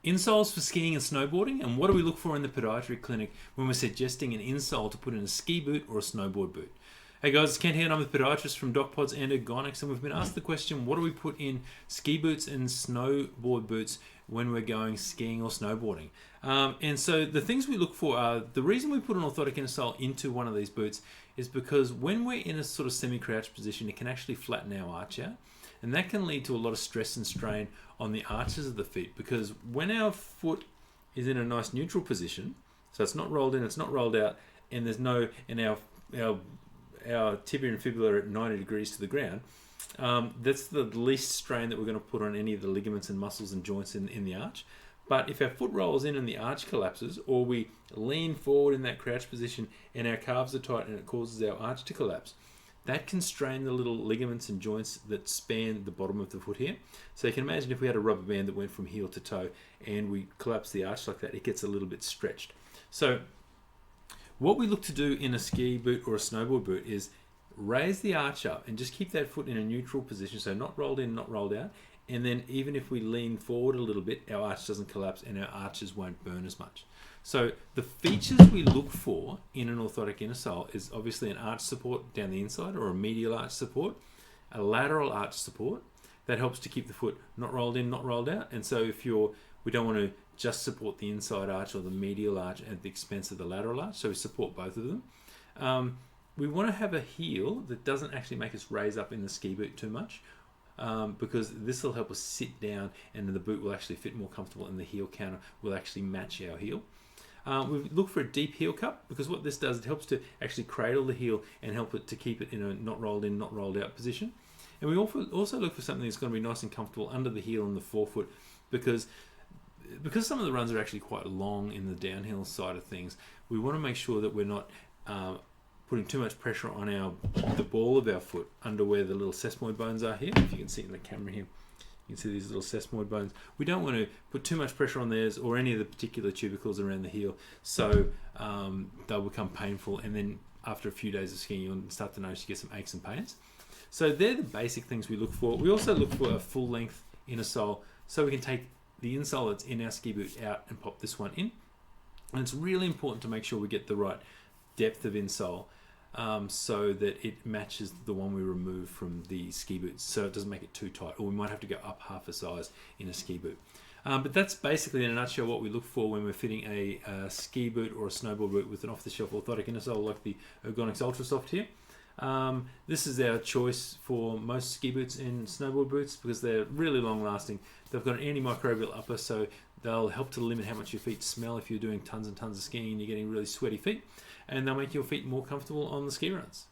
Insoles for skiing and snowboarding, and what do we look for in the podiatry clinic when we're suggesting an insole to put in a ski boot or a snowboard boot? Hey guys, it's Kent here and I'm the podiatrist from Doc Pods and Egonx, and we've been asked the question, what do we put in ski boots and snowboard boots when we're going skiing or snowboarding? And so the things we look for are, the reason we put an orthotic insole into one of these boots is because when we're in a sort of semi-crouched position, it can actually flatten our arch out. And that can lead to a lot of stress and strain on the arches of the feet, because when our foot is in a nice neutral position, so it's not rolled in, it's not rolled out, and there's no, and our tibia and fibula are at 90 degrees to the ground, that's the least strain that we're going to put on any of the ligaments and muscles and joints in the arch. But if our foot rolls in and the arch collapses, or we lean forward in that crouch position and our calves are tight and it causes our arch to collapse, that can strain the little ligaments and joints that span the bottom of the foot here. So you can imagine if we had a rubber band that went from heel to toe and we collapse the arch like that, it gets a little bit stretched. So what we look to do in a ski boot or a snowboard boot is raise the arch up and just keep that foot in a neutral position, so not rolled in, not rolled out. And then even if we lean forward a little bit, our arch doesn't collapse and our arches won't burn as much. So the features we look for in an orthotic insole is obviously an arch support down the inside, or a medial arch support, a lateral arch support that helps to keep the foot not rolled in, not rolled out. And so if we don't want to just support the inside arch or the medial arch at the expense of the lateral arch, so we support both of them. We want to have a heel that doesn't actually make us raise up in the ski boot too much, because this will help us sit down and the boot will actually fit more comfortable and the heel counter will actually match our heel. We look for a deep heel cup, because what this does, it helps to actually cradle the heel and help it to keep it in a not rolled in, not rolled out position. And we also look for something that's going to be nice and comfortable under the heel and the forefoot, because some of the runs are actually quite long in the downhill side of things. We want to make sure that we're not putting too much pressure on the ball of our foot under where the little sesamoid bones are here. If you can see in the camera here, you can see these little sesamoid bones. We don't want to put too much pressure on theirs or any of the particular tubercles around the heel, so they'll become painful, and then after a few days of skiing you'll start to notice you get some aches and pains. So they're the basic things we look for. We also look for a full length inner sole, so we can take the insole that's in our ski boot out and pop this one in. And it's really important to make sure we get the right depth of insole, so that it matches the one we remove from the ski boots, so it doesn't make it too tight, or we might have to go up half a size in a ski boot. But that's basically in a nutshell what we look for when we're fitting a ski boot or a snowboard boot with an off-the-shelf orthotic insole like the Ergonx Ultra Soft here. This is our choice for most ski boots and snowboard boots because they're really long lasting. They've got an antimicrobial upper, so they'll help to limit how much your feet smell if you're doing tons and tons of skiing and you're getting really sweaty feet, and they'll make your feet more comfortable on the ski runs.